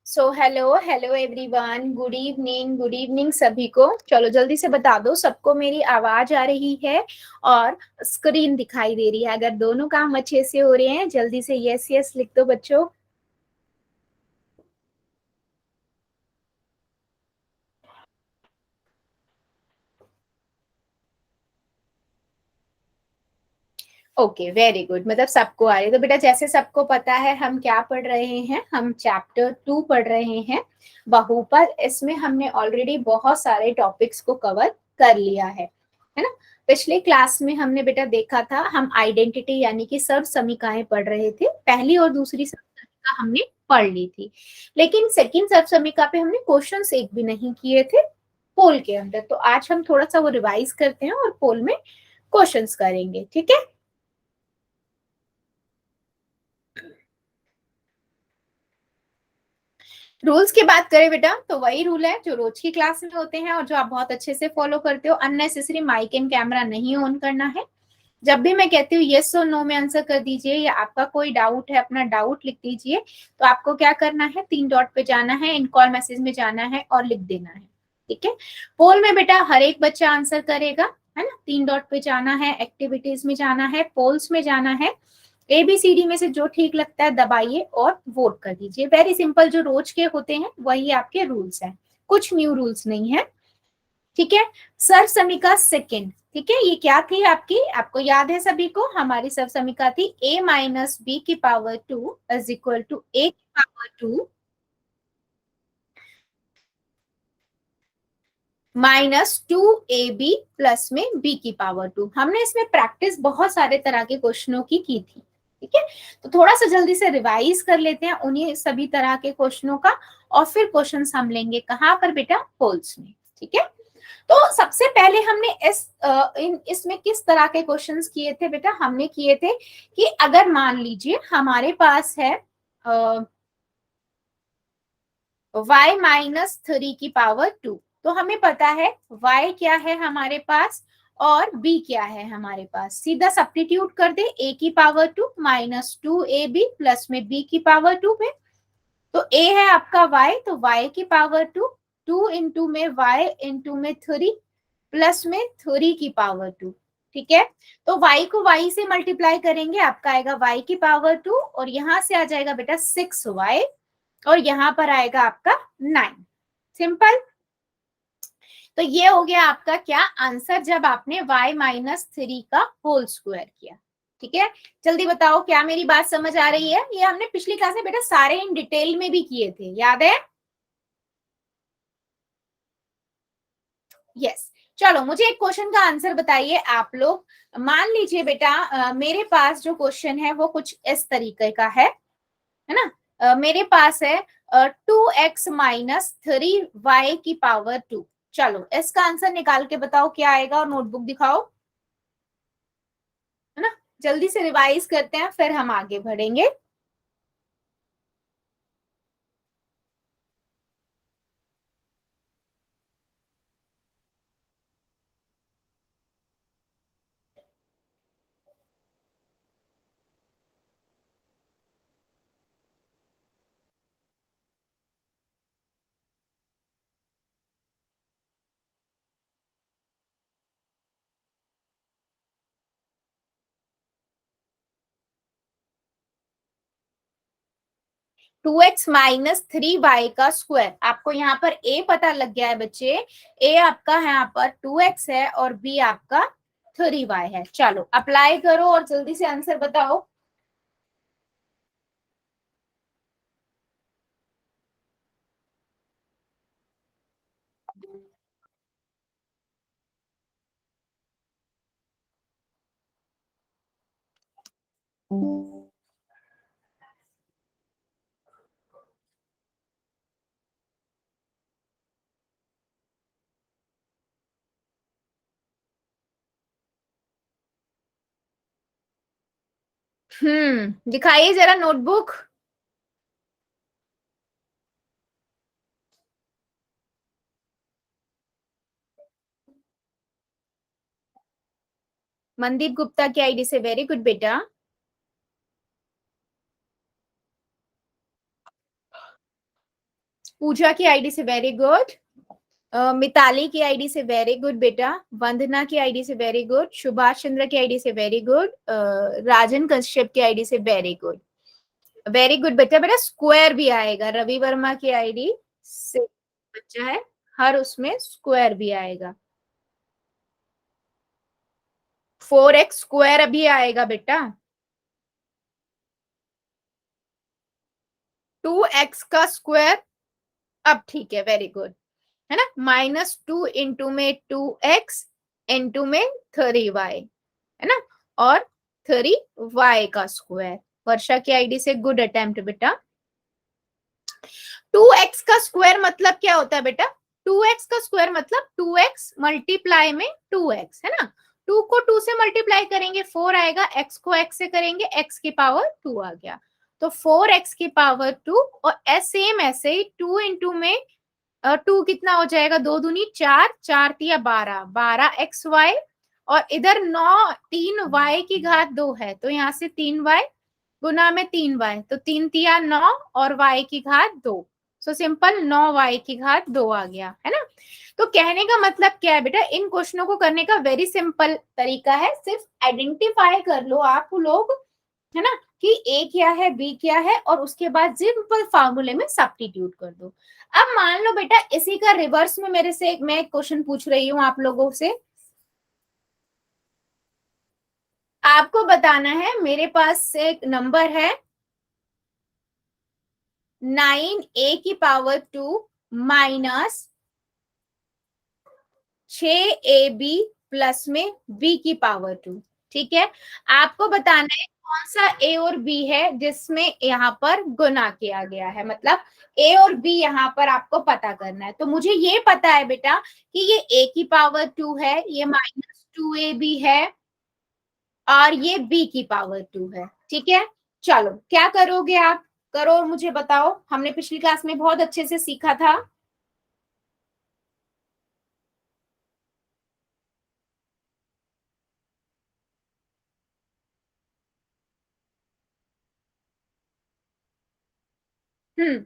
So hello hello everyone, good evening सभी को। चलो जल्दी से बता दो सबको मेरी आवाज आ रही है और स्क्रीन दिखाई दे रही है। अगर दोनों काम अच्छे से हो रहे हैं जल्दी से यस यस लिख दो बच्चों। ओके वेरी गुड, मतलब सबको आ रही है। तो बेटा जैसे सबको पता है हम क्या पढ़ रहे हैं, हम चैप्टर 2 पढ़ रहे हैं बहुपद। इसमें हमने ऑलरेडी बहुत सारे टॉपिक्स को कवर कर लिया है ना। पिछले क्लास में हमने बेटा देखा था, हम आइडेंटिटी यानी कि सर्व समीकाएं पढ़ रहे थे। पहली और दूसरी सर्व समीका हमने पढ़ ली थी, लेकिन सेकंड सर्व समीका पे हमने क्वेश्चंस एक भी नहीं किए थे पोल के अंदर। तो आज हम थोड़ा सा वो रिवाइज करते हैं और पोल में क्वेश्चंस करेंगे, ठीक है। रूल्स की बात करें बेटा तो वही रूल है जो रोज की क्लास में होते हैं और जो आप बहुत अच्छे से फॉलो करते हो। अननेसेसरी माइक एंड कैमरा नहीं ऑन करना है। जब भी मैं कहती हूँ यस और नो में आंसर कर दीजिए, या आपका कोई डाउट है अपना डाउट लिख दीजिए। तो आपको क्या करना है, 3 डॉट पे जाना है, इन कॉल मैसेज में जाना है और लिख देना है, ठीक है। पोल में बेटा हर एक बच्चा आंसर करेगा, है ना। 3 डॉट पे जाना है, एक्टिविटीज में जाना है, पोल्स में जाना है। ABCD में से जो ठीक लगता है दबाइए और वोट कर दीजिए। वेरी सिंपल, जो रोज के होते हैं वही आपके रूल्स हैं, कुछ न्यू रूल्स नहीं है, ठीक है। सर्व समीका सेकंड, ठीक है। ये क्या थी आपकी, आपको याद है सभी को, हमारी सर्व समीका थी a माइनस बी की power 2 is equal to a की पावर 2 माइनस 2ab प्लस में b की पावर 2। हमने इसमें प्रैक्टिस बहुत सारे तरह के क्वेश्चनों की थी, ठीक है। तो थोड़ा सा जल्दी से रिवाइज कर लेते हैं उन्हीं सभी तरह के क्वेश्चनों का, और फिर क्वेश्चंस हम लेंगे कहाँ पर बेटा, पोल्स में, ठीक है। तो सबसे पहले हमने इसमें किस तरह के क्वेश्चंस किए थे बेटा, हमने किए थे कि अगर मान लीजिए हमारे पास है y माइनस 3 की पावर 2। तो हमें पता है y क्या है हमारे पास और b क्या है हमारे पास। सीधा सब्स्टिट्यूट कर दे, a की पावर 2 माइनस 2ab प्लस में b की पावर 2 में। तो a है आपका y, तो y की पावर 2, 2 इंटू में y इंटू में 3 प्लस में 3 की पावर 2, ठीक है। तो y को y से मल्टीप्लाई करेंगे, आपका आएगा y की पावर 2 और यहां से आ जाएगा बेटा 6y और यहां पर आएगा आपका 9। सिंपल। तो ये हो गया आपका क्या आंसर, जब आपने y माइनस 3 का होल स्क्वायर किया, ठीक है। जल्दी बताओ क्या मेरी बात समझ आ रही है। ये हमने पिछली क्लास में बेटा सारे इन डिटेल में भी किए थे, याद है। यस। चलो मुझे एक क्वेश्चन का आंसर बताइए आप लोग। मान लीजिए बेटा मेरे पास जो क्वेश्चन है वो कुछ इस तरीके का है ना। मेरे पास है 2x माइनस 3y की पावर 2। चलो इसका आंसर निकाल के बताओ क्या आएगा, और नोटबुक दिखाओ, है ना। जल्दी से रिवाइज करते हैं फिर हम आगे बढ़ेंगे। 2x माइनस 3y का स्क्वायर, आपको यहाँ पर a पता लग गया है बच्चे। a आपका है यहाँ पर 2x है और b आपका 3y है। चलो अप्लाई करो और जल्दी से आंसर बताओ। दिखाइए जरा नोटबुक। मनदीप गुप्ता की आईडी से, वेरी गुड बेटा। पूजा की आईडी से वेरी गुड, मिताली की आईडी से वेरी गुड बेटा, वंदना की आईडी से वेरी गुड, सुभाष चंद्र की आईडी से वेरी गुड, राजन कश्यप की आईडी से वेरी गुड, वेरी गुड बेटा। बेटा स्क्वायर भी आएगा, रवि वर्मा की आईडी से बच्चा है, हर उसमें स्क्वायर भी आएगा, 4x स्क्वायर अभी आएगा बेटा, 2x का स्क्वायर, अब ठीक है, वेरी गुड, है ना, -2 इंटू में 2x इंटू में 3y, है ना, और 3y का स्क्वायर। वर्षा की आईडी से गुड अटेम्प्ट बेटा। 2x का स्क्वायर मतलब क्या होता है बेटा, 2x का स्क्वायर मतलब 2x मल्टीप्लाई में 2x, है ना, 2 को 2 से मल्टीप्लाई करेंगे 4 आएगा, x को x से करेंगे x की पावर 2 आ गया, तो 4x की पावर 2, और सेम ऐसे ही 2 इंटू में 2 कितना हो जाएगा, 2 दूनी 4, 4 तिया 12, 12xy, और इधर 9, 3y की घात 2 है, तो यहाँ से 3y गुना में 3y, तो 3 तिया 9 और y की घात 2, सो सिंपल 9y की घात 2 आ गया, है ना। तो कहने का मतलब क्या है बेटा, इन क्वेश्चनों को करने का वेरी सिंपल तरीका है, सिर्फ आइडेंटिफाई कर लो आप लोग, है ना, कि ए क्या है बी क्या है, और उसके बाद सिंपल फार्मूले में सब्स्टिट्यूट कर दो। अब मान लो बेटा इसी का रिवर्स में मेरे से मैं क्वेश्चन पूछ रही हूँ आप लोगों से, आपको बताना है, मेरे पास एक नंबर है 9a की पावर 2 माइनस 6ab प्लस में b की पावर 2, ठीक है, आपको बताना है कौन सा a और b है जिसमें यहाँ पर गुना किया गया है, मतलब a और b यहाँ पर आपको पता करना है। तो मुझे ये पता है बेटा कि ये a की पावर 2 है, ये -2ab है, और ये b की पावर 2 है, ठीक है। चलो क्या करोगे आप, करो और मुझे बताओ, हमने पिछली क्लास में बहुत अच्छे से सीखा था। हम्म,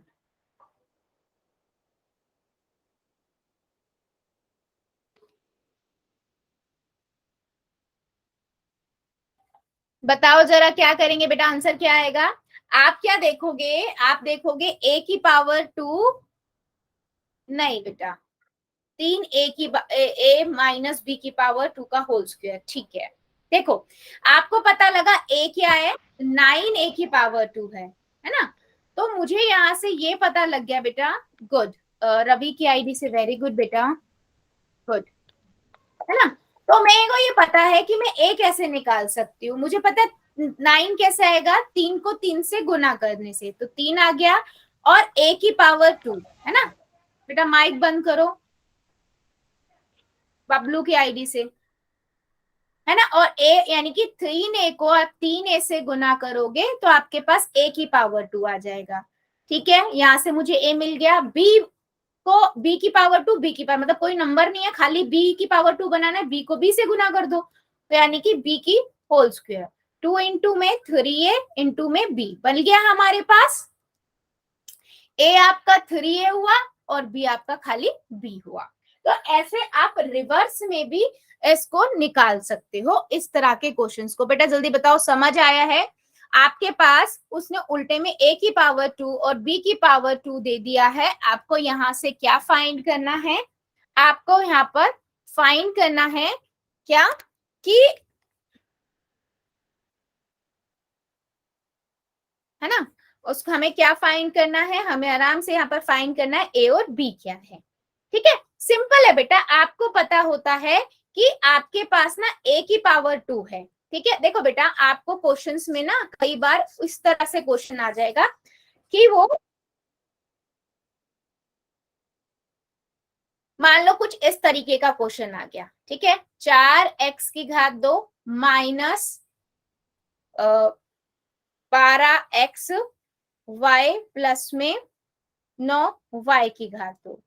बताओ जरा क्या करेंगे बेटा, आंसर क्या आएगा। आप क्या देखोगे, आप देखोगे a की पावर 2, नहीं बेटा, 3a की a माइनस बी की पावर 2 का होल स्क्वायर, ठीक है। देखो आपको पता लगा a क्या है, 9a की पावर 2 है ना, तो मुझे यहाँ से ये पता लग गया बेटा, गुड, रवि की आईडी से वेरी गुड बेटा, गुड, है ना। तो मेरे को ये पता है कि मैं a कैसे निकाल सकती हूँ, मुझे पता है 9 कैसे आएगा, 3 को 3 से गुना करने से, तो 3 आ गया, और a की पावर 2, है ना बेटा, माइक बंद करो, बबलू की आईडी से, है ना, और a यानी कि 3a को आप 3a से गुना करोगे तो आपके पास a की पावर 2 आ जाएगा, ठीक है। यहाँ से मुझे a मिल गया, b को b की पावर 2, b की पावर मतलब कोई नंबर नहीं है, खाली b की पावर 2 बनाना है, b को b से गुना कर दो, तो यानी कि b की होल स्क्वायर, 2 इंटू में 3a इंटू में b बन गया हमारे पास, a आपका 3a हुआ और b आपका खाली b हुआ। तो ऐसे आप रिवर्स में भी इसको निकाल सकते हो, इस तरह के क्वेश्चंस को। बेटा जल्दी बताओ, समझ आया है आपके पास, उसने उल्टे में a की पावर 2 और b की पावर 2 दे दिया है, आपको यहां से क्या फाइंड करना है, आपको यहाँ पर फाइंड करना है क्या, कि है ना, उसको हमें क्या फाइंड करना है, हमें आराम से यहाँ पर फाइंड करना है a और b क्या है, ठीक है, सिंपल है बेटा, आपको पता होता है कि आपके पास ना a की पावर 2 है, ठीक है। देखो बेटा आपको क्वेश्चंस में ना कई बार इस तरह से क्वेश्चन आ जाएगा कि वो, मान लो कुछ इस तरीके का क्वेश्चन आ गया, ठीक है, 4x की घात 2 माइनस 12x y प्लस में 9y की घात 2।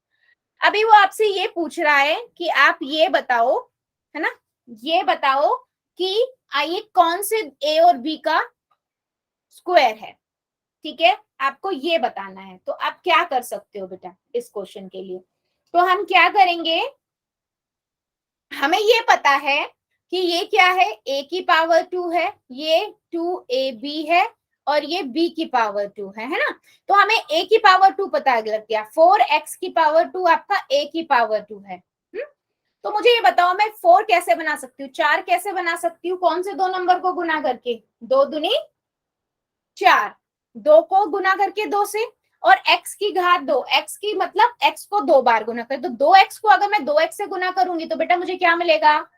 अभी वो आपसे ये पूछ रहा है कि आप ये बताओ, है ना, ये बताओ कि आइए कौन से a और b का स्क्वायर है, ठीक है, आपको ये बताना है। तो आप क्या कर सकते हो बेटा इस क्वेश्चन के लिए? तो हम क्या करेंगे, हमें ये पता है कि ये क्या है, a की पावर 2 है, ये 2ab है, और ये b की पावर 2 है ना। तो हमें a की पावर 2 पता लग गया, 4x की पावर 2 आपका a की पावर 2 है। तो मुझे ये बताओ, मैं 4 कैसे बना सकती हूँ, 4 कैसे बना सकती हूँ, कौन से दो नंबर को गुना करके? 2 दूनी 4, 2 को गुना करके 2 से, और x की घात 2, x की मतलब x को 2 बार गुना कर, तो 2x को अगर मैं 2x से गुना करूंगी तो बेटा मुझे क्या मिलेगा,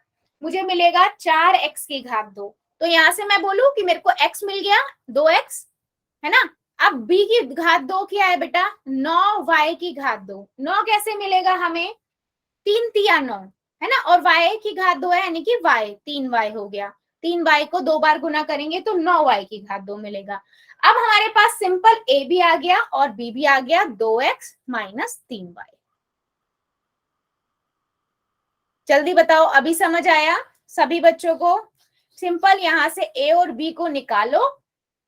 मुझे मिलेगा 4x की घात 2। तो यहां से मैं बोलूं कि मेरे को x मिल गया 2x, है ना। अब b की घात 2 क्या है बेटा, 9y की घात 2। 9 कैसे मिलेगा हमें, 3 तिया 9, है ना, और y की घात 2 है यानी कि y, 3y हो गया। 3y को 2 बार गुना करेंगे तो 9y की घात 2 मिलेगा। अब हमारे पास सिंपल a भी आ गया और b भी आ गया, 2x माइनस 3y। जल्दी बताओ, अभी समझ आया सभी बच्चों को? सिंपल यहां से a और b को निकालो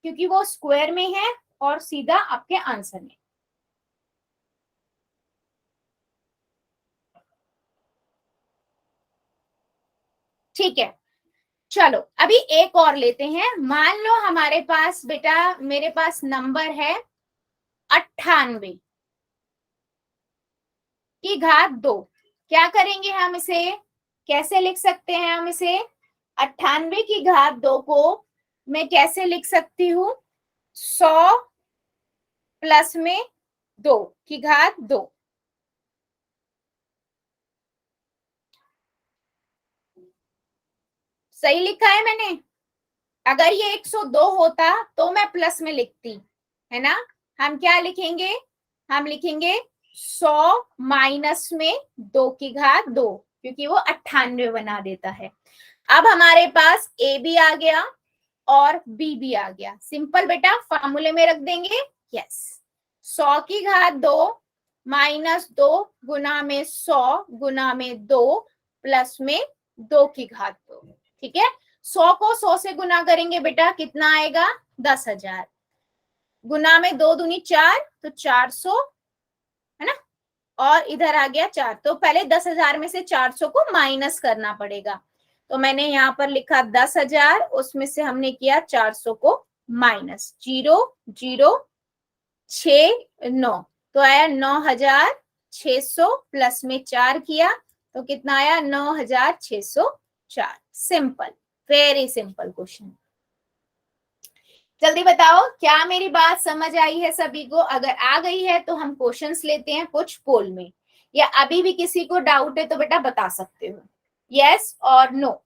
क्योंकि वो स्क्वायर में है, और सीधा आपके आंसर में। ठीक है, चलो अभी एक और लेते हैं। मान लो हमारे पास बेटा, मेरे पास नंबर है 98 की घात 2। क्या करेंगे हम इसे, कैसे लिख सकते हैं हम इसे, 98 की घात 2 को मैं कैसे लिख सकती हूँ, 100 प्लस में 2 की घात 2। सही लिखा है मैंने? अगर ये 102 होता तो मैं प्लस में लिखती, है ना। हम क्या लिखेंगे, हम लिखेंगे 100 माइनस में 2 की घात 2, क्योंकि वो 98 बना देता है। अब हमारे पास a भी आ गया और b भी आ गया। सिंपल बेटा फार्मूले में रख देंगे, यस। 100 की घात 2 माइनस 2 गुना में 100 गुना में 2 प्लस में 2 की घात 2। ठीक है, 100 को 100 से गुना करेंगे बेटा, कितना आएगा, 10,000। गुना में 2 दूनी 4, तो 400, है ना, और इधर आ गया 4। तो पहले 10,000 में से 400 को माइनस करना पड़ेगा। तो मैंने यहाँ पर लिखा 10,000, उसमें से हमने किया 400 को माइनस, 0,0,6,9, तो आया 9,600, प्लस में 4 किया तो कितना आया, 9,604। Simple, very simple question. जल्दी बताओ, क्या मेरी बात समझ आई है सभी को? अगर आ गई है तो हम क्वेश्चंस लेते हैं कुछ पोल में, या अभी भी किसी को डाउट है तो बेटा बता सकते हो, यस और नो।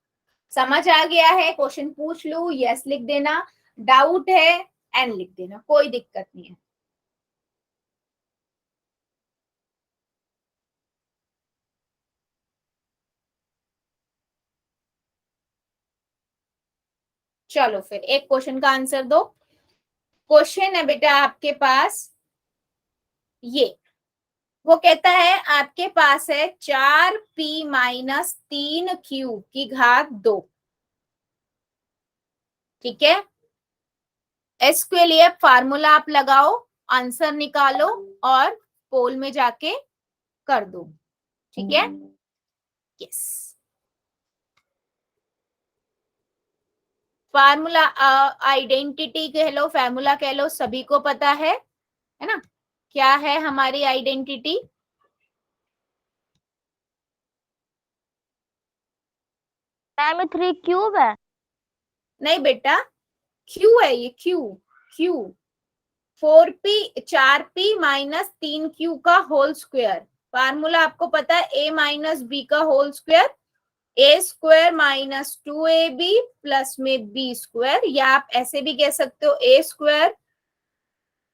समझ आ गया है, क्वेश्चन पूछ लू, यस लिख देना, डाउट है एन लिख देना, कोई दिक्कत नहीं है। चलो फिर एक क्वेश्चन का आंसर दो। क्वेश्चन है बेटा आपके पास ये, वो कहता है आपके पास है 4p माइनस 3q की घात 2। ठीक है, इसके लिए फार्मूला आप लगाओ, आंसर निकालो और पोल में जाके कर दो। ठीक है, यस। फार्मूला आइडेंटिटी कह लो, फार्मूला कह लो, सभी को पता है ना। क्या है हमारी आइडेंटिटी, मैम 3 क्यूब है। नहीं बेटा, क्यू है ये, Q, Q 4p 4p minus 3q का होल स्क्वायर। फार्मूला आपको पता है, a माइनस बी का होल स्क्वायर, ए स्क्वायर माइनस 2ab प्लस में बी स्क्वायर, या आप ऐसे भी कह सकते हो ए स्क्वायर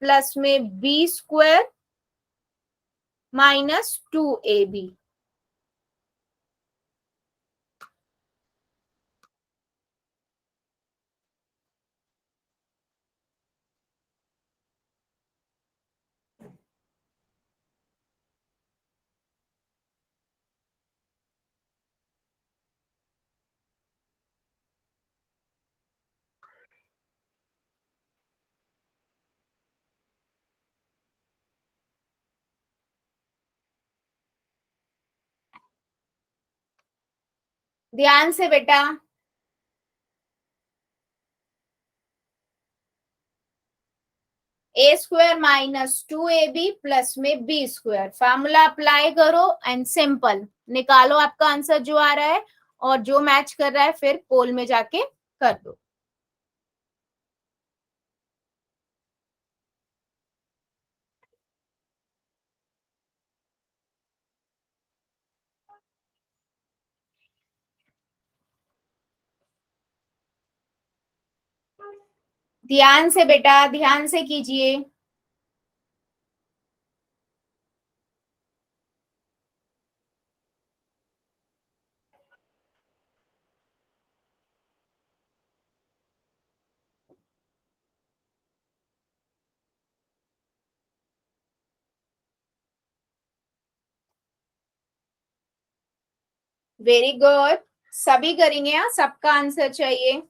प्लस में बी स्क्वायर माइनस 2ab। ध्यान से बेटा। ए स्क्वायर माइनस 2ab प्लस में बी स्क्वायर, फार्मूला अप्लाई करो एंड सिंपल निकालो आपका आंसर जो आ रहा है, और जो मैच कर रहा है फिर पोल में जाके कर दो। ध्यान से बेटा, ध्यान से कीजिए। वेरी गुड, सभी करेंगे। हाँ, सबका आंसर चाहिए।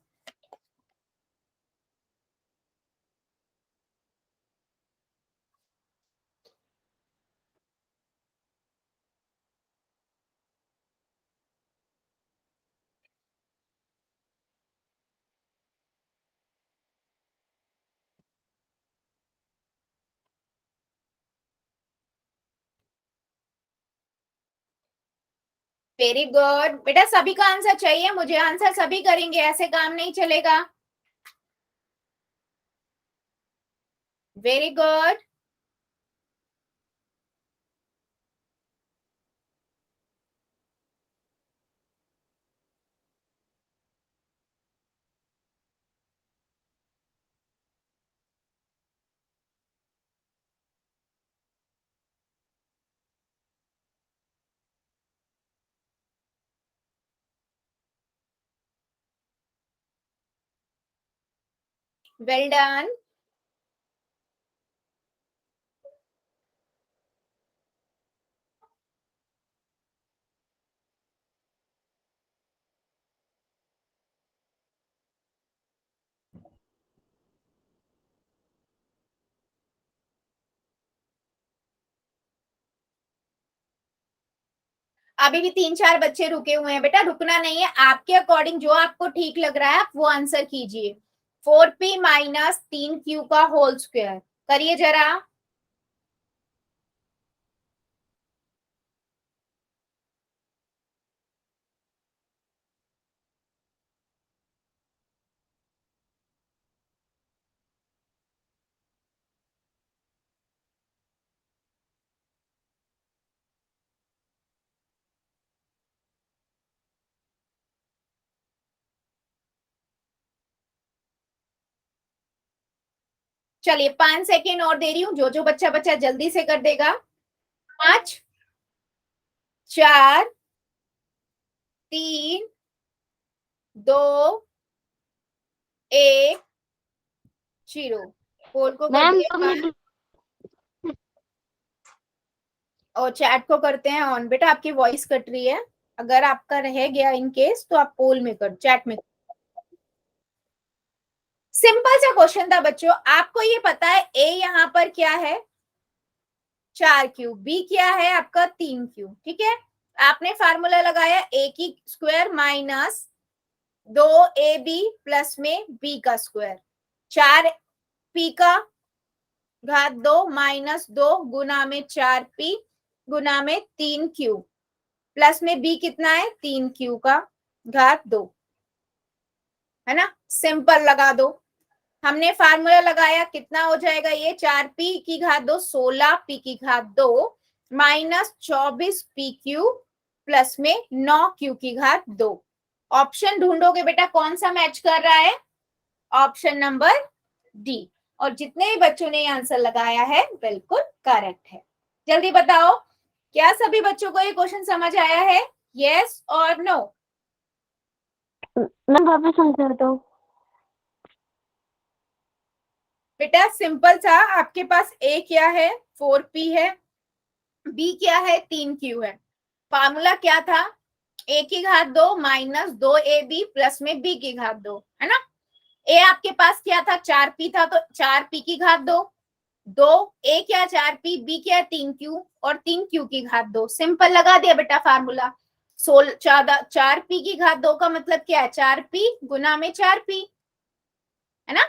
वेरी गुड बेटा, सभी का आंसर चाहिए मुझे, आंसर सभी करेंगे, ऐसे काम नहीं चलेगा। Very good. Well done. अभी भी 3-4 बच्चे रुके हुए हैं बेटा, रुकना नहीं है, आपके अकॉर्डिंग जो आपको ठीक लग रहा है आप वो आंसर कीजिए। 4p माइनस 3q का होल स्क्वायर करिए जरा। चलिए 5 सेकेंड और दे रही हूँ, जो जो बच्चा बच्चा जल्दी से कर देगा। 5, 4, 3, 2, 1, 0। पोल को कर मैम दिया बंद और चैट को करते हैं ऑन। बेटा आपकी वॉइस कट रही है, अगर आपका रह गया इन केस तो आप पोल में कर, चैट में। सिंपल सा क्वेश्चन था बच्चों, आपको ये पता है ए यहाँ पर क्या है 4q, बी क्या है आपका 3q, ठीक है। आपने फार्मूला लगाया ए की स्क्वायर माइनस 2ab प्लस में बी का स्क्वायर, 4p का घात 2 माइनस 2 गुना में 4p गुना में 3q प्लस में b कितना है 3q का घात 2, है ना। सिंपल लगा दो, हमने फार्मूला लगाया, कितना हो जाएगा ये 4p की घात 2 16p की घात 2 माइनस 24pq प्लस में 9q की घात 2। ऑप्शन ढूंढोगे बेटा कौन सा मैच कर रहा है, ऑप्शन नंबर डी। और जितने भी बच्चों ने आंसर लगाया है बिल्कुल करेक्ट है। जल्दी बताओ, क्या सभी बच्चों को ये क्वेश्चन समझ आया है, यस और नो? मैम वापस आंसर दो। बेटा सिंपल सा, आपके पास ए क्या है 4p है, बी क्या है 3q है। फार्मूला क्या था, ए की घात 2 माइनस 2ab प्लस में बी की घात 2, है ना। ए आपके पास क्या था 4p था, तो 4p की घात 2, ए क्या 4p, बी क्या 3q और 3q की घात 2। सिंपल लगा दिया बेटा फार्मूला। चार पी की घात 2 का मतलब क्या है, 4p गुना में 4p, है ना।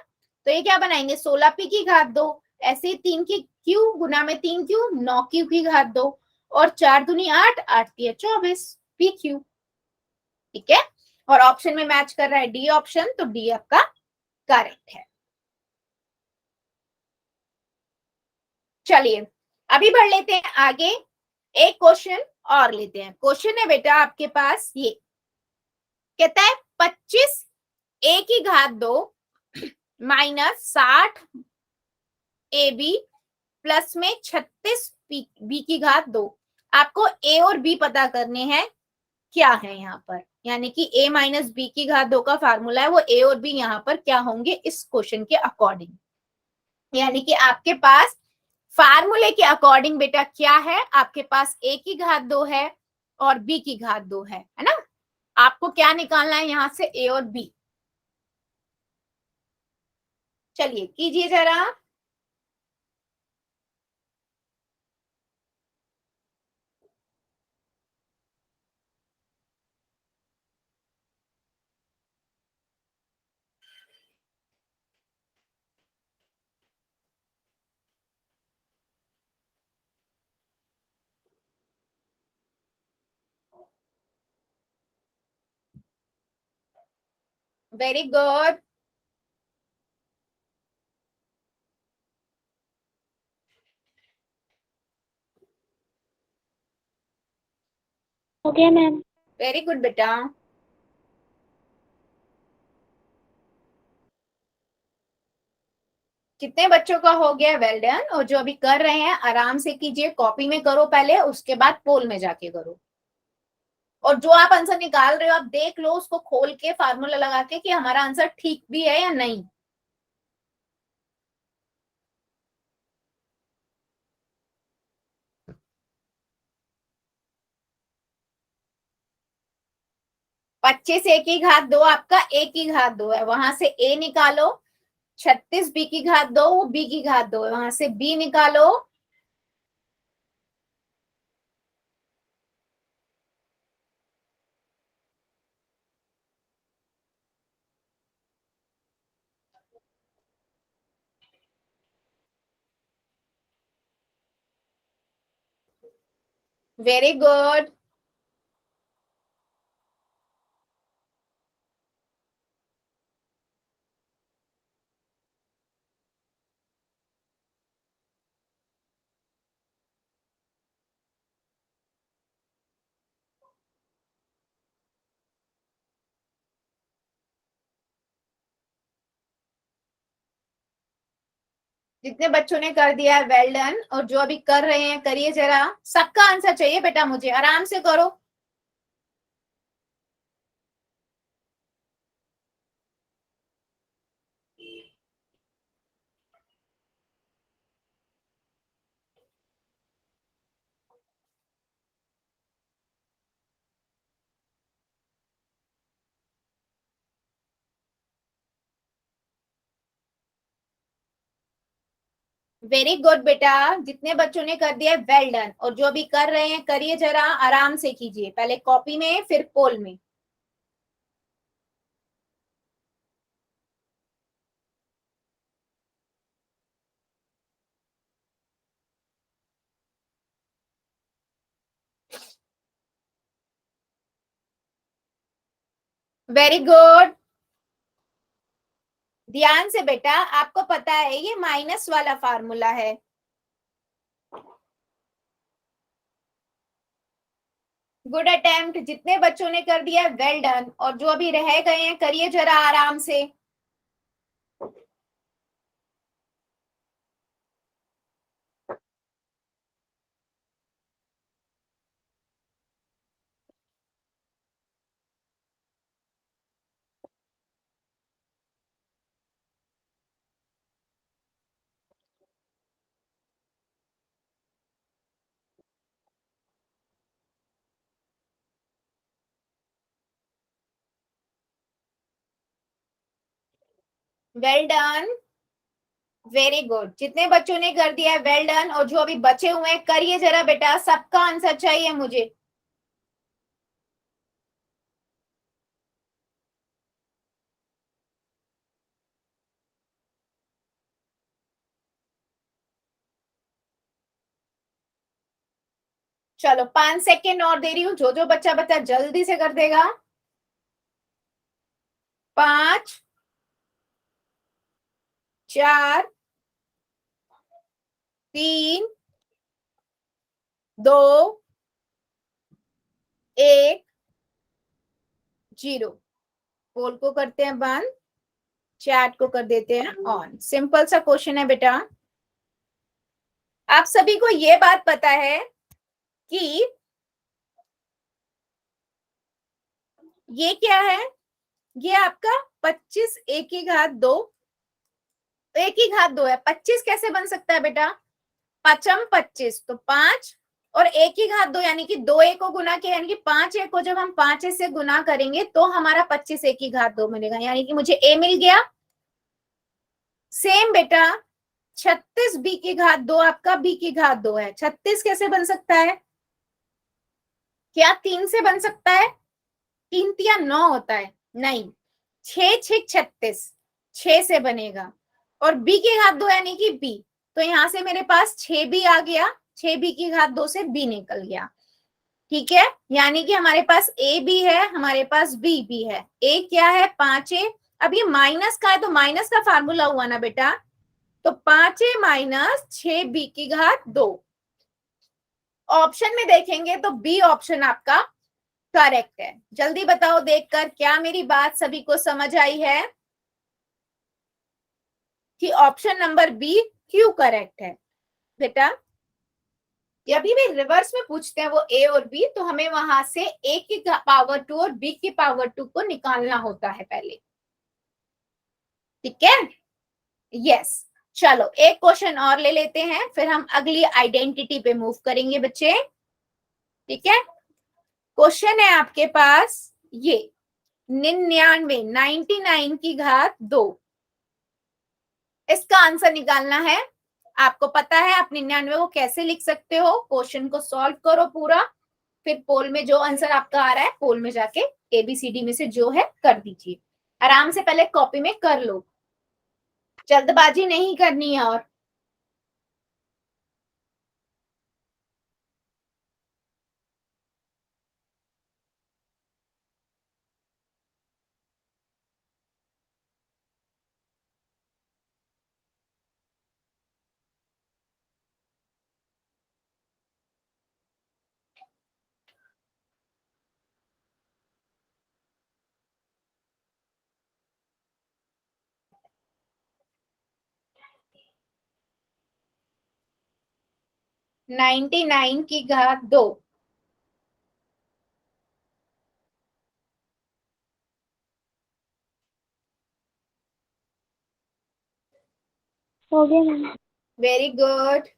तो ये क्या बनाएंगे, 16p की घात 2। ऐसे 3 की क्यू गुना में 3q, 9q की घात 2। और 4 दूनी 8, 8 3 24 pq। ठीक है, और ऑप्शन में मैच कर रहा है डी ऑप्शन, तो डी आपका करेक्ट है। चलिए अभी बढ़ लेते हैं आगे, एक क्वेश्चन और लेते हैं। क्वेश्चन है बेटा आपके पास ये, कहता है 25 ए की घात 2 माइनस 60 ए बी प्लस में 36 बी की घात 2। आपको ए और बी पता करने हैं, क्या है यहाँ पर, यानी कि a माइनस बी की घात 2 का फार्मूला है, वो a और b यहाँ पर क्या होंगे इस क्वेश्चन के अकॉर्डिंग। यानी कि आपके पास फार्मूले के अकॉर्डिंग बेटा क्या है, आपके पास a की घात 2 है और b की घात 2 है ना। आपको क्या निकालना है यहाँ से, a और b। चलिए कीजिए जरा। Very good. हो गया मैम। वेरी गुड बेटा। कितने बच्चों का हो गया, वेल डन। और जो अभी कर रहे हैं आराम से कीजिए, कॉपी में करो पहले, उसके बाद पोल में जाके करो। और जो आप आंसर निकाल रहे हो आप देख लो उसको खोल के, फार्मूला लगा के कि हमारा आंसर ठीक भी है या नहीं। पच्चीस ए की घात 2 आपका ए की घात 2 है, वहां से ए निकालो। 36 बी की घात 2 वो बी की घात 2 है, वहां से बी निकालो। Very good. जितने बच्चों ने कर दिया है वेल डन, और जो अभी कर रहे हैं करिए जरा। सबका आंसर चाहिए बेटा मुझे, आराम से करो। वेरी गुड बेटा, जितने बच्चों ने कर दिया वेल डन, और जो अभी कर रहे हैं करिए जरा, आराम से कीजिए, पहले कॉपी में फिर पोल में। Very good. ध्यान से बेटा, आपको पता है ये माइनस वाला फार्मूला है। गुड अटेम्प्ट, जितने बच्चों ने कर दिया वेल डन, और जो अभी रह गए हैं करिए जरा आराम से। Well done. वेरी गुड, जितने बच्चों ने कर दिया है वेल डन, और जो अभी बचे हुए हैं करिए जरा बेटा, सबका आंसर चाहिए मुझे। चलो 5 सेकेंड और दे रही हूँ, जो जो बच्चा बच्चा जल्दी से कर देगा। 5, 4, 3, 2, 1, 0। पोल को करते हैं बंद, चैट को कर देते हैं ऑन। सिंपल सा क्वेश्चन है बेटा। आप सभी को ये बात पता है कि ये क्या है? ये आपका 25 a की घात 2, a की घात 2 है। 25 कैसे बन सकता है बेटा? पचम 25 तो 5 और a की घात 2 यानी कि 2a को गुना किया, यानी कि 5a को जब हम 5a से गुना करेंगे तो हमारा 25 a की घात 2 मिलेगा, यानी कि मुझे a मिल गया। सेम बेटा 36 b की घात 2 आपका b की घात 2 है। 36 कैसे बन सकता है? क्या 3 से बन सकता है? 3 या 9 होता है? नहीं, 6 6 36, 6 से बनेगा। और b की घात 2 यानी कि b, तो यहां से मेरे पास 6b आ गया। 6b की घात 2 से b निकल गया। ठीक है, यानी कि हमारे पास a भी है, हमारे पास b भी है। a क्या है? 5a। अब ये माइनस का है तो माइनस का फार्मूला हुआ ना बेटा, तो 5a माइनस 6b की घात 2। ऑप्शन में देखेंगे तो बी ऑप्शन आपका करेक्ट है। जल्दी बताओ देखकर, क्या मेरी बात सभी को समझ आई है कि ऑप्शन नंबर बी क्यों करेक्ट है? बेटा अभी भी रिवर्स में पूछते हैं वो ए और बी, तो हमें वहां से ए की पावर 2 और बी की पावर 2 को निकालना होता है पहले। ठीक है, यस। चलो एक क्वेश्चन और ले लेते हैं, फिर हम अगली आइडेंटिटी पे मूव करेंगे बच्चे। ठीक है, क्वेश्चन है आपके पास ये 99, 99 की घात 2। इसका आंसर निकालना है। आपको पता है आप 99 को कैसे लिख सकते हो। क्वेश्चन को सॉल्व करो पूरा, फिर पोल में जो आंसर आपका आ रहा है पोल में जाके एबीसीडी में से जो है कर दीजिए। आराम से पहले कॉपी में कर लो, जल्दबाजी नहीं करनी है। और नाइनटी नाइन की घात 2। हो गया मैम। Very good.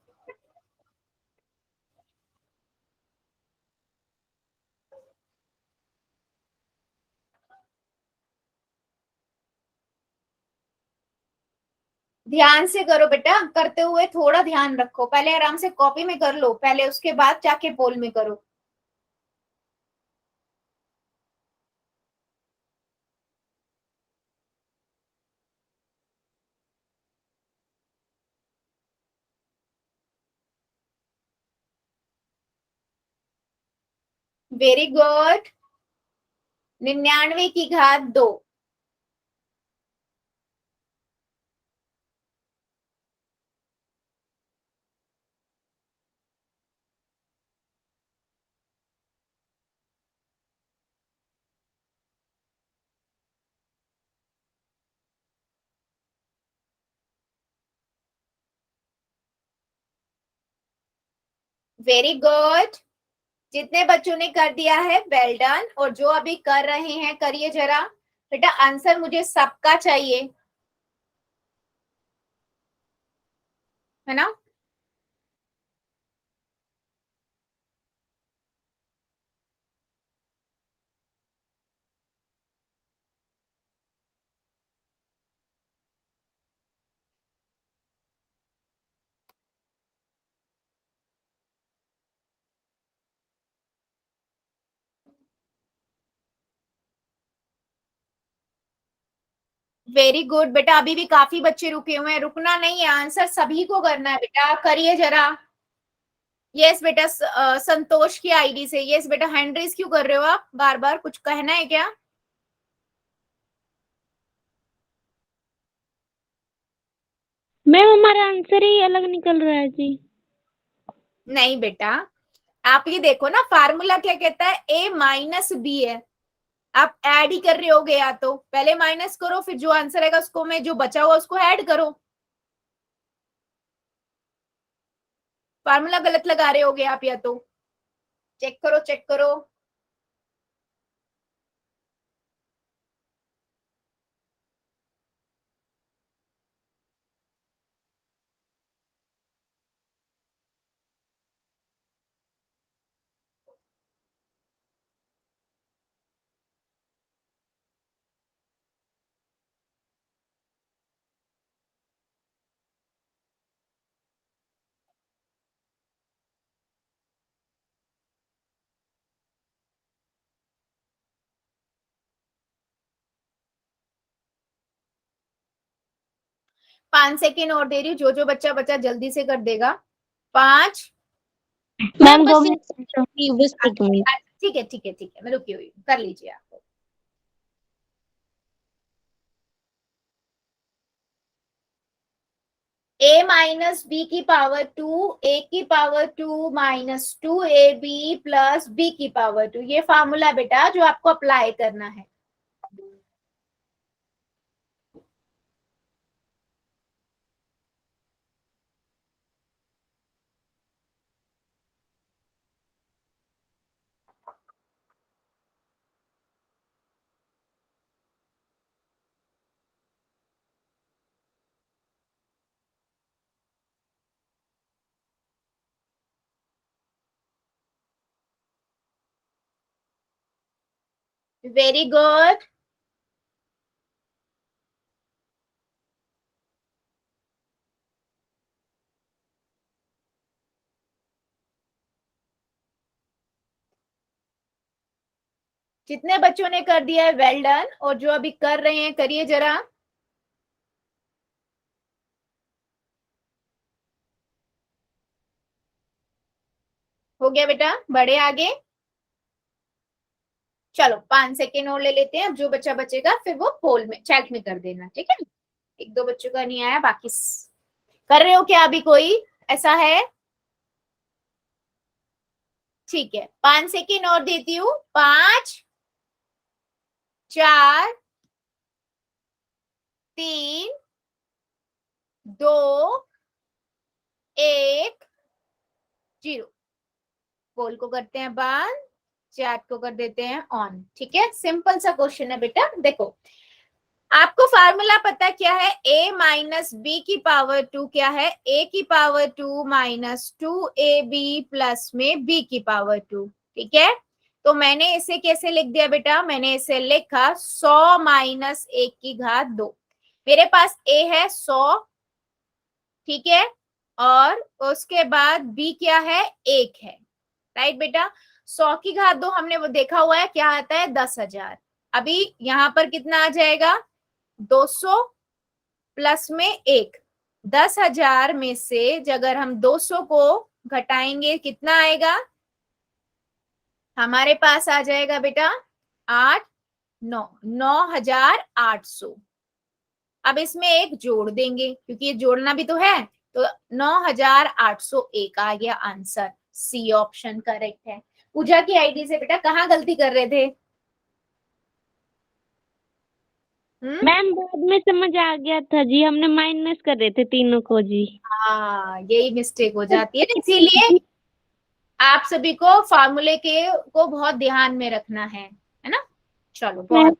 ध्यान से करो बेटा, करते हुए थोड़ा ध्यान रखो। पहले आराम से कॉपी में कर लो पहले, उसके बाद जाके पोल में करो। Very good. 99 की घात 2। Very good. जितने बच्चों ने कर दिया है वेल डन, और जो अभी कर रहे हैं करिए जरा। बेटा आंसर मुझे सबका चाहिए, है ना? वेरी गुड बेटा, अभी भी काफी बच्चे रुके हुए हैं, रुकना नहीं है, आंसर सभी को करना है बेटा, करिए जरा। यस बेटा, संतोष की आईडी से। यस बेटा, हैंड रेज क्यों कर रहे हो आप बार बार? कुछ कहना है क्या? मैम हमारा आंसर ही अलग निकल रहा है जी। नहीं बेटा, आप ये देखो ना, फार्मूला क्या कहता है, ए माइनस बी है। आप ऐड ही कर रहे होगे, या तो पहले माइनस करो, फिर जो आंसर आएगा उसको में जो बचा हुआ उसको ऐड करो। फार्मूला गलत लगा रहे होगे आप, या तो चेक करो, चेक करो। पांच सेकेंड और दे रही हूँ, जो जो बच्चा बच्चा जल्दी से कर देगा। 5। मैम 2 मिनट बस 1 मिनट। ठीक है, ठीक है, ठीक है, मैं रुकी हुई हूँ, कर लीजिए आप। a माइनस बी की पावर 2, a की power 2 minus 2ab plus b की पावर 2, ये फार्मूला बेटा जो आपको अप्लाई करना है। Very good. जितने बच्चों ने कर दिया है वेल डन, और जो अभी कर रहे हैं करिए जरा। हो गया बेटा, बढ़े आगे। चलो 5 सेकेंड और ले लेते हैं, अब जो बच्चा बचेगा फिर वो पोल में चैट में कर देना, ठीक है। एक दो बच्चों का नहीं आया, बाकी कर रहे हो क्या अभी कोई? ऐसा है? ठीक है, 5 सेकेंड और देती हूँ। 5, 4, 3, 2, 1, 0। पोल को करते हैं बंद, चैट को कर देते हैं ऑन। ठीक है, सिंपल सा क्वेश्चन है बेटा। देखो, आपको फार्मूला पता क्या है, a माइनस बी की पावर 2 क्या है, a की पावर 2 माइनस 2ab प्लस में b की पावर 2। ठीक है, तो मैंने इसे कैसे लिख दिया बेटा, मैंने इसे लिखा 100 माइनस 1 की घात 2। मेरे पास a है 100, ठीक है, और उसके बाद b क्या है, 1 है। राइट बेटा, 100 की घात 2 हमने वो देखा हुआ है, क्या आता है, 10,000। अभी यहाँ पर कितना आ जाएगा, 200 प्लस में 1। 10,000 में से अगर हम 200 को घटाएंगे कितना आएगा, हमारे पास आ जाएगा बेटा 8, 9, 9,800। अब इसमें एक जोड़ देंगे क्योंकि ये जोड़ना भी तो है, तो 9,801 आ गया आंसर। सी ऑप्शन करेक्ट है। पूजा की आईडी से बेटा कहाँ गलती कर रहे थे? मैम बाद में समझ आ गया था जी, हमने माइनस कर रहे थे तीनों को जी। हाँ, यही मिस्टेक हो जाती है ना, इसीलिए आप सभी को फार्मूले के को बहुत ध्यान में रखना है ना। चलो बहुत,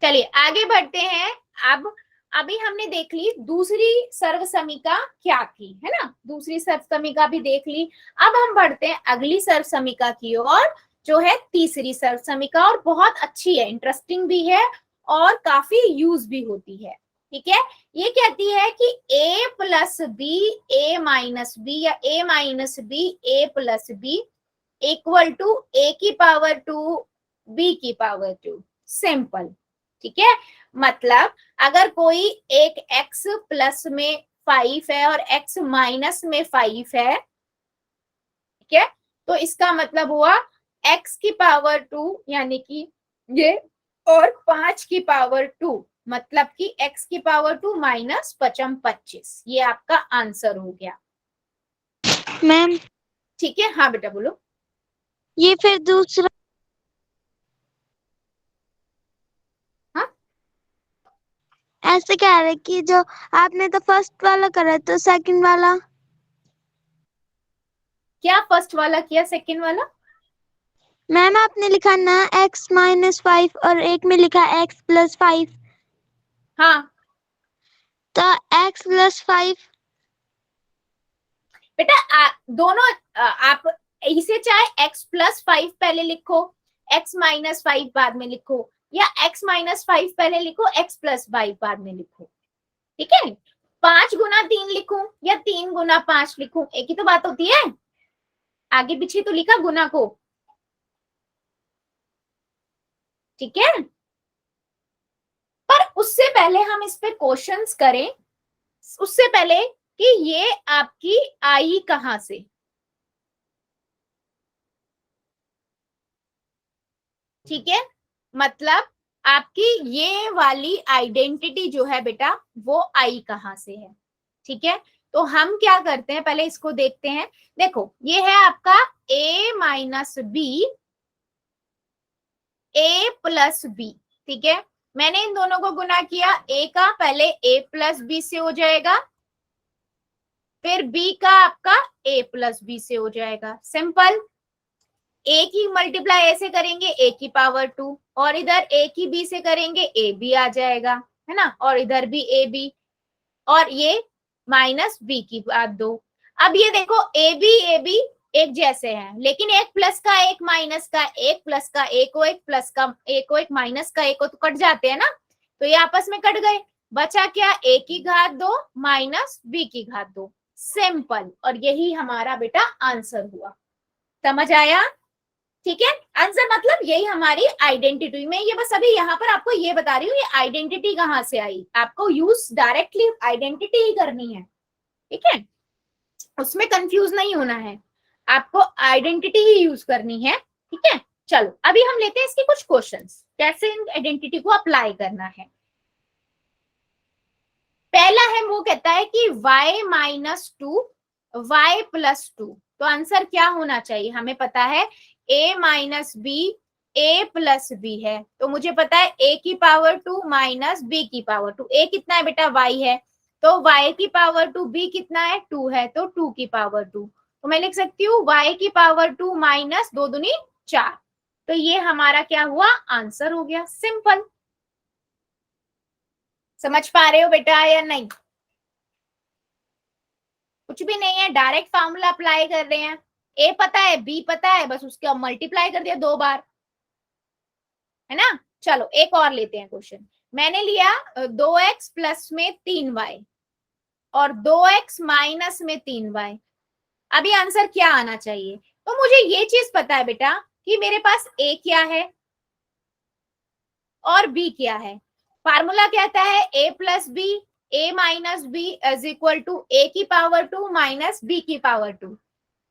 चलिए आगे बढ़ते हैं। अब अभी हमने देख ली दूसरी सर्वसमीका क्या थी, है ना, दूसरी सर्वसमीका भी देख ली। अब हम बढ़ते हैं अगली सर्वसमीका की ओर, जो है तीसरी सर्वसमीका, और बहुत अच्छी है, इंटरेस्टिंग भी है और काफी यूज भी होती है। ठीक है, ये कहती है कि a plus b, a minus b, या a minus b, a plus b equal to a की पावर 2 b की पावर 2। सिंपल, ठीक है। मतलब अगर कोई एक x प्लस में 5 है और x माइनस में 5 है, ठीक है, तो इसका मतलब हुआ x की पावर 2 यानी कि ये, और 5 की पावर 2 मतलब कि x की पावर 2 माइनस 25, ये आपका आंसर हो गया। मैम ठीक है, हाँ बेटा बोलो। ये फिर दूसरा हाँ ऐसे कह रहे कि जो आपने तो फर्स्ट वाला करा तो सेकंड वाला क्या फर्स्ट वाला किया, सेकंड वाला? मैम आपने लिखा ना x-5 और एक में लिखा x+5 हाँ तो x+5 बेटा दोनों आप इसे चाहे x+5 पहले लिखो, x-5 बाद में लिखो, या x-5 पहले लिखो, x+5 बाद में लिखो। ठीक है, 5 गुना 3 लिखूं या 3 गुना 5 लिखूं, एक ही तो बात होती है, आगे पीछे तो लिखा गुना को। ठीक है, पर उससे पहले हम इस पे क्वेश्चंस करें, उससे पहले कि ये आपकी आई कहां से। ठीक है, मतलब आपकी ये वाली आइडेंटिटी जो है बेटा वो आई कहां से है। ठीक है, तो हम क्या करते हैं, पहले इसको देखते हैं। देखो ये है आपका a-b, a+b। ठीक है, मैंने इन दोनों को गुना किया, a का पहले a+b से हो जाएगा, फिर b का आपका a+b से हो जाएगा, सिंपल। ए की मल्टीप्लाई ऐसे करेंगे a की पावर 2, और इधर a की b से करेंगे a b आ जाएगा, है ना, और इधर भी a b, और ये माइनस b की बात दो। अब ये देखो a b एक जैसे हैं, लेकिन एक प्लस का एक माइनस का एक, प्लस का एक को एक, प्लस का एक को एक, माइनस का एक को, तो कट जाते हैं ना, तो ये आपस में कट गए, बचा क्या, a की घात 2 माइनस b की घात 2, सिंपल। और यही हमारा बेटा आंसर हुआ, समझ आया? ठीक है, आंसर मतलब यही हमारी आइडेंटिटी में, ये बस अभी यहाँ पर आपको ये बता रही हूँ ये आइडेंटिटी कहाँ से आई, आपको यूज डायरेक्टली आइडेंटिटी ही करनी है। ठीक है, उसमें कंफ्यूज नहीं होना है, आपको आइडेंटिटी ही यूज करनी है। ठीक है, चलो अभी हम लेते हैं इसके कुछ क्वेश्चंस, कैसे इन आइडेंटिटी को अप्लाई करना है। पहला है, वो कहता है कि y-2 y+2, तो आंसर क्या होना चाहिए, हमें पता है a-b a+b है, तो मुझे पता है a की पावर 2 माइनस b की पावर 2, a कितना है बेटा, y है, तो y की पावर 2, b कितना है 2 है, तो 2 की पावर 2, तो मैं लिख सकती हूँ y की पावर 2 माइनस 2 दूनी 4, तो ये हमारा क्या हुआ, आंसर हो गया, सिंपल। समझ पा रहे हो बेटा या नहीं? कुछ भी नहीं है, डायरेक्ट फार्मूला अप्लाई कर रहे हैं, ए पता है बी पता है, बस उसके मल्टीप्लाई कर दिया 2 बार, है ना। चलो एक और लेते हैं क्वेश्चन, मैंने लिया 2x प्लस में 3y और 2x माइनस में 3y, अभी आंसर क्या आना चाहिए, तो मुझे ये चीज पता है बेटा कि मेरे पास a क्या है और b क्या है, फार्मूला कहता है a+b a-b is equal to a की पावर 2 माइनस b की पावर 2,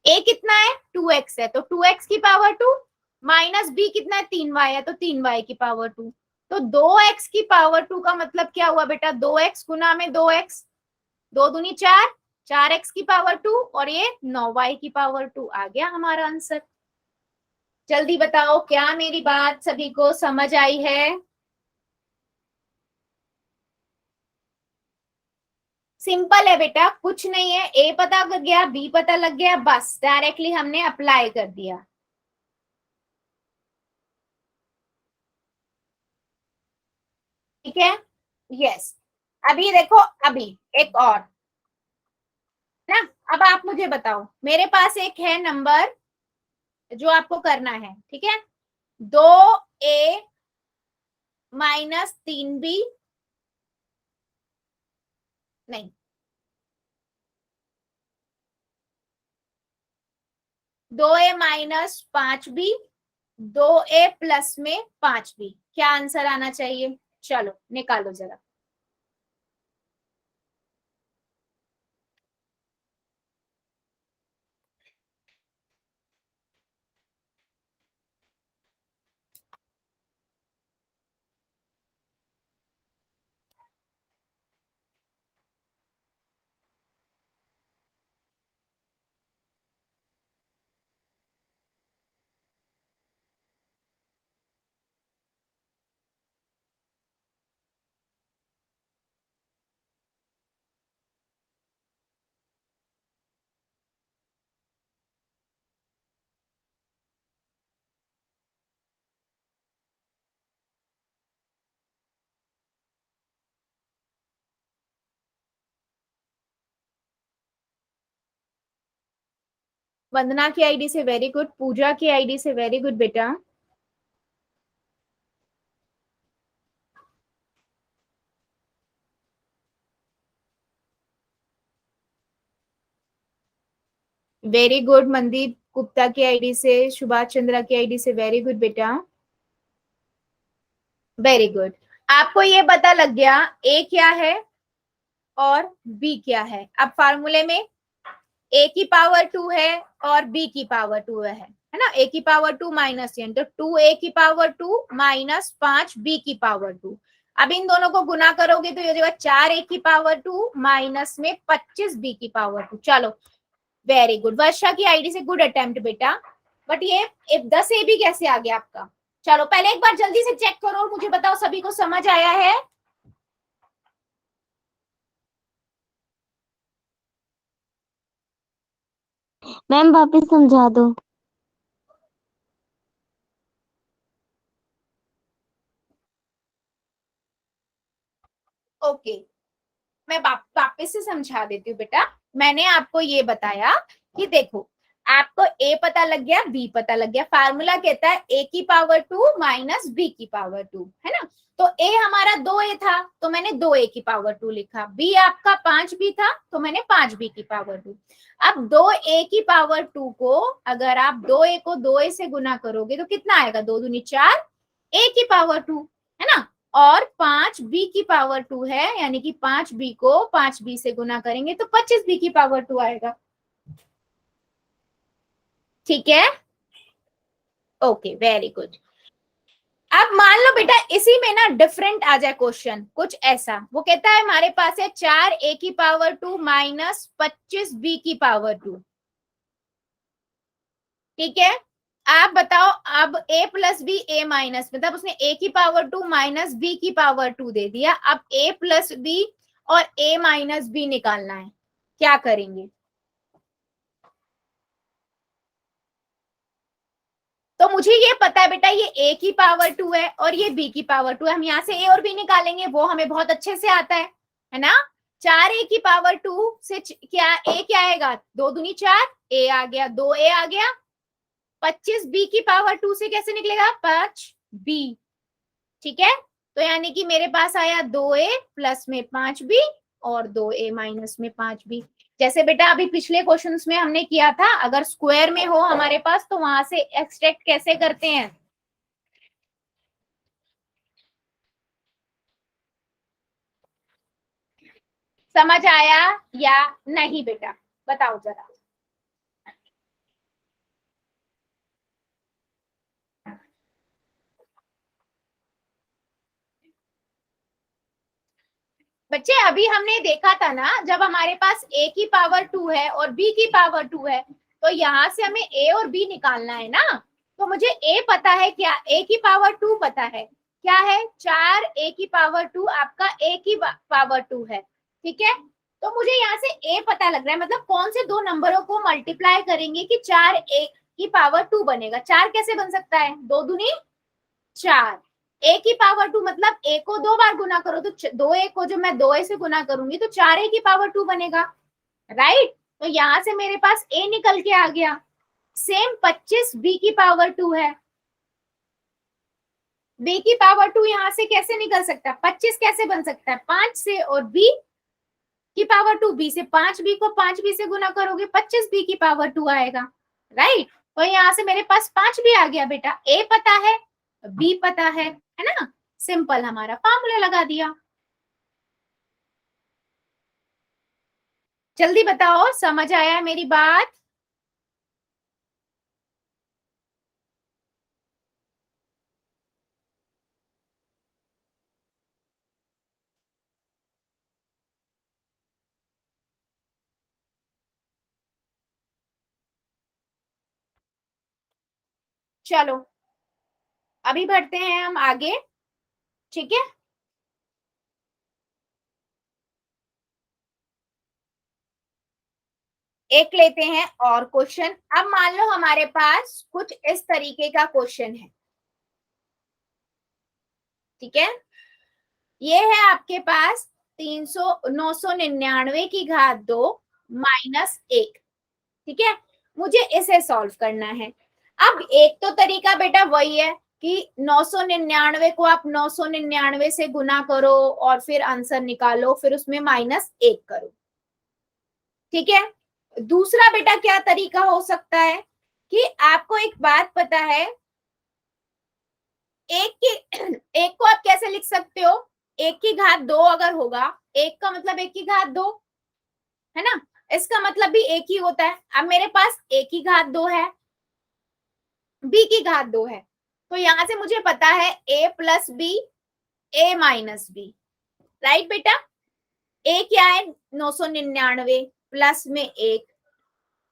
a कितना है 2x है, तो 2x की पावर 2 माइनस b कितना है 3y है, तो 3y की पावर 2, तो 2x की पावर 2 का मतलब क्या हुआ बेटा, 2x गुना में 2x, 2 दूनी 4, 4x की पावर 2 और ये 9y की पावर 2, आ गया हमारा आंसर। जल्दी बताओ क्या मेरी बात सभी को समझ आई है? सिंपल है बेटा, कुछ नहीं है, ए पता लग गया, बी पता लग गया, बस डायरेक्टली हमने अप्लाई कर दिया। ठीक है, यस। अभी देखो, अभी एक और ना, अब आप मुझे बताओ, मेरे पास एक है नंबर जो आपको करना है, ठीक है, 2a-3b, नहीं 2a-5b, 2a+5b, क्या आंसर आना चाहिए, चलो निकालो जरा। वंदना की आईडी से वेरी गुड, पूजा की आईडी से वेरी गुड बेटा। वेरी गुड मनदीप गुप्ता की आईडी से, सुभाष चंद्रा की आईडी से वेरी गुड बेटा, वेरी गुड। आपको ये पता लग गया ए क्या है और बी क्या है। अब फार्मूले में ए की पावर 2 है और बी की पावर 2 है ना। ए की पावर 2 माइनस एन, तो 2 ए की पावर 2 माइनस 5 बी की पावर 2। अब इन दोनों को गुना करोगे तो ये हो जाएगा 4 ए की पावर 2 माइनस में 25 बी की पावर 2। चलो वेरी गुड, वर्षा की आईडी से गुड अटेम्प्ट बेटा। बट ये 10 ए भी कैसे आ गया आपका? चलो पहले एक बार जल्दी से चेक करो और मुझे बताओ सभी को समझ आया है? मैम वापस समझा दो। ओके, मैं वापस से समझा देती हूँ बेटा। मैंने आपको ये बताया कि देखो, आपको ए पता लग गया, बी पता लग गया। फार्मूला कहता है ए की पावर 2 माइनस बी की पावर 2, है ना। तो ए हमारा 2 ए था तो मैंने 2 ए की पावर 2 लिखा। बी आपका 5 बी था तो मैंने 5 बी की पावर 2। अब 2 ए की पावर 2 को अगर आप 2 ए को 2 ए से गुना करोगे तो कितना आएगा? 2 दूनी 4 ए की पावर 2, है ना। और 5 बी की पावर 2 है, यानी कि 5 बी को 5 बी से गुना करेंगे तो 25 बी की पावर 2 आएगा। ठीक है, ओके वेरी गुड। अब मान लो बेटा इसी में ना डिफरेंट आ जाए क्वेश्चन कुछ ऐसा। वो कहता है हमारे पास है 4 ए की पावर 2 माइनस 25 बी की पावर 2। ठीक है, आप बताओ अब a plus b a minus, मतलब उसने a की पावर 2 माइनस बी की पावर 2 दे दिया। अब a प्लस बी और a माइनस बी निकालना है, क्या करेंगे? तो मुझे ये पता है बेटा ये a की पावर 2 है और ये b की पावर 2 है। हम यहाँ से a और b निकालेंगे, वो हमें बहुत अच्छे से आता है ना। 4 a की पावर 2 से क्या a क्या आएगा? 2 दूनी 4, a आ गया, 2 a आ गया। 25 बी की पावर 2 से कैसे निकलेगा? 5 बी। ठीक है, तो यानी कि मेरे पास आया 2 ए प्लस में 5 बी और 2 ए माइनस में 5 बी। जैसे बेटा अभी पिछले क्वेश्चंस में हमने किया था, अगर स्क्वायर में हो हमारे पास तो वहां से एक्सट्रैक्ट कैसे करते हैं? समझ आया या नहीं बेटा? बताओ जरा। बच्चे अभी हमने देखा था ना, जब हमारे पास a की पावर 2 है और b की पावर 2 है तो यहाँ से हमें a और b निकालना है ना। तो मुझे a पता है, क्या a की पावर 2 पता है, क्या है? 4 a की पावर 2 आपका a की पावर 2 है। ठीक है, तो मुझे यहाँ से a पता लग रहा है, मतलब कौन से दो नंबरों को मल्टीप्लाई करेंगे कि 4 a की पावर 2 बनेगा। 4 कैसे बन सकता है? 2 दूनी 4, ए की पावर 2 मतलब ए को 2 बार गुना करो तो 2 ए को जो मैं 2 ए से गुना करूंगी तो 4 ए की पावर 2 बनेगा, राइट। तो यहां से मेरे पास ए निकल के आ गया। सेम 25 बी की पावर 2 है, बी की पावर 2 यहां से कैसे निकल सकता है? 25 कैसे बन सकता है? 5 से, और बी की पावर 2 बी से, 5 बी को 5 बी से गुना करोगे 25 बी की पावर 2 आएगा, राइट। तो यहाँ से मेरे पास 5 भी आ गया बेटा। ए पता है, बी पता है ना। सिंपल, हमारा फॉर्मूला लगा दिया। जल्दी बताओ समझ आया मेरी बात? चलो अभी बढ़ते हैं हम आगे, ठीक है। एक लेते हैं और क्वेश्चन। अब मान लो हमारे पास कुछ इस तरीके का क्वेश्चन है, ठीक है। ये है आपके पास 999 की घात 2 माइनस 1, ठीक है। मुझे इसे सॉल्व करना है। अब एक तो तरीका बेटा वही है कि 999 को आप 999 से गुना करो और फिर आंसर निकालो, फिर उसमें -1 करो। ठीक है। दूसरा बेटा क्या तरीका हो सकता है कि आपको एक बात पता है, एक को आप कैसे लिख सकते हो, 1 की घात 2 अगर होगा, 1 का मतलब 1 की घात 2 है ना, इसका मतलब भी 1 ही होता है। अब मेरे पास 1 की घात 2 है, b की घात 2 है, तो यहां से मुझे पता है a plus b, a minus b. Right बेटा, a क्या है 999 प्लस में 1,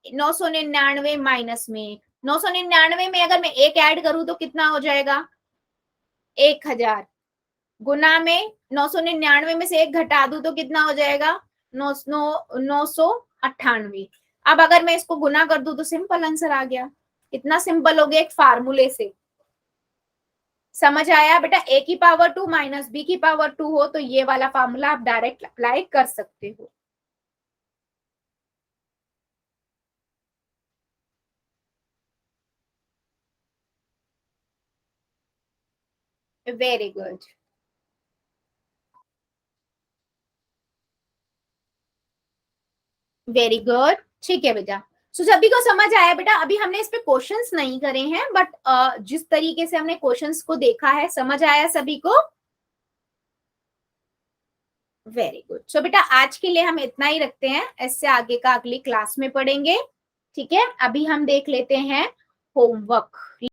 999 माइनस में 1, 999 में अगर मैं 1 ऐड करूं तो कितना हो जाएगा 1000, गुना में 999 में से 1 घटा दूं तो कितना हो जाएगा 998। अब अगर मैं इसको गुना कर दूं तो सिंपल आंसर आ गया। कितना सिंपल हो गया, एक फार्मूले से। समझ आया बेटा, a की पावर 2 माइनस b की पावर 2 हो तो ये वाला फार्मूला आप डायरेक्ट अप्लाई कर सकते हो। Very good, very good. ठीक है बेटा, सो सभी को समझ आया बेटा। अभी हमने इस पे क्वेश्चंस नहीं करे हैं, बट जिस तरीके से हमने क्वेश्चंस को देखा है, समझ आया सभी को। Very good. सो बेटा आज के लिए हम इतना ही रखते हैं, इससे आगे का अगली क्लास में पढ़ेंगे। ठीक है, अभी हम देख लेते हैं होमवर्क।